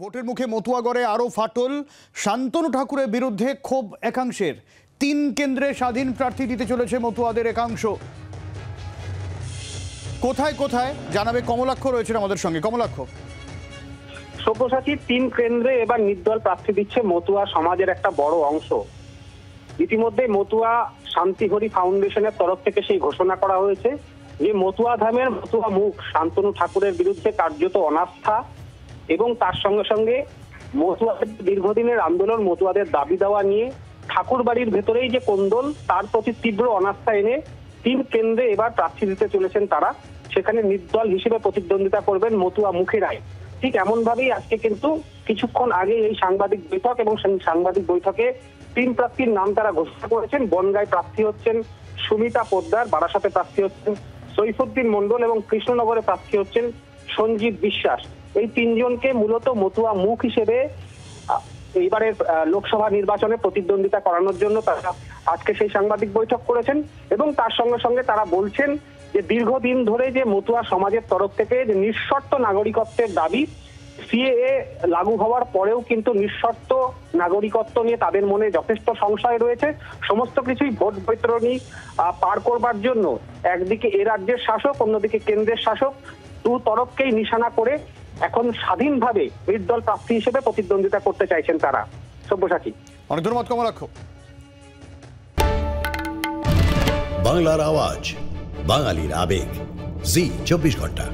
ভোটের মুখে মতুয়াগড়ে আরও ফাটল। শান্তনু ঠাকুরের বিরুদ্ধে ক্ষোভ একাংশের। ৩ কেন্দ্রে স্বাধীন প্রার্থী দিতে চলেছে মতুয়াদের একাংশ। কোথায় কোথায় জানাবে কমলাক্ষ রয়েছেন আমাদের সঙ্গে। কমলাক্ষ, সব্যসাচী ৩ কেন্দ্রে এবার নির্দল প্রার্থী দিচ্ছে মতুয়া সমাজের একটা বড় অংশ। ইতিমধ্যে মতুয়া শান্তিহরি ফাউন্ডেশনের তরফ থেকে সেই ঘোষণা করা হয়েছে যে মতুয়া ধামের মতুয়া মুখ শান্তনু ঠাকুরের বিরুদ্ধে কার্যত অনাস্থা এবং তার সঙ্গে সঙ্গে মতুয়াদের দীর্ঘদিনের আন্দোলন, মতুয়াদের দাবি দেওয়া নিয়ে ঠাকুর বাড়ির ভেতরেই যে কোন্দল, তার প্রতি তীব্র অনাস্থা এনে ৩ কেন্দ্রে এবার প্রার্থী দিতে চলেছেন তারা। সেখানে নির্দল হিসেবে প্রতিদ্বন্দ্বিতা করবেন মতুয়া মুখেরাই। ঠিক এমন ভাবেই আজকে কিন্তু কিছুক্ষণ আগে এই সাংবাদিক বৈঠক এবং সাংবাদিক বৈঠকে ৩ প্রার্থীর নাম তারা ঘোষণা করেছেন। বনগাঁয় প্রার্থী হচ্ছেন সুমিতা পোদ্দার, বারাসাতে প্রার্থী হচ্ছেন সৈফুদ্দিন মণ্ডল এবং কৃষ্ণনগরে প্রার্থী হচ্ছেন সঞ্জীব বিশ্বাস। এই ৩ জনকে মূলত মতুয়া মুখ হিসেবে এইবারের লোকসভা নির্বাচনে প্রতিদ্বন্দ্বিতা করানোর জন্য তারা আজকে সেই সাংবাদিক বৈঠক করেছেন এবং তার সঙ্গে সঙ্গে তারা বলছেন যে দীর্ঘদিন ধরে যে মতুয়া সমাজের তরফ থেকে যে নিঃশর্ত নাগরিকত্বের দাবি, সিএএ লাগু হওয়ার পরেও কিন্তু নিঃশর্ত নাগরিকত্ব নিয়ে তাদের মনে যথেষ্ট সংশয় রয়েছে। সমস্ত কিছুই ভোট বৈতরণী পার করবার জন্য একদিকে এ রাজ্যের শাসক, অন্যদিকে কেন্দ্রের শাসক, দু তরফকেই নিশানা করে এখন স্বাধীনভাবে নির্দল প্রার্থী হিসেবে প্রতিদ্বন্দ্বিতা করতে চাইছেন তারা। সব্যসাচী, অনেক ধন্যবাদ কমলাক্ষ। বাংলার আওয়াজ, বাঙালির আবেগ, জি 24 ঘন্টা।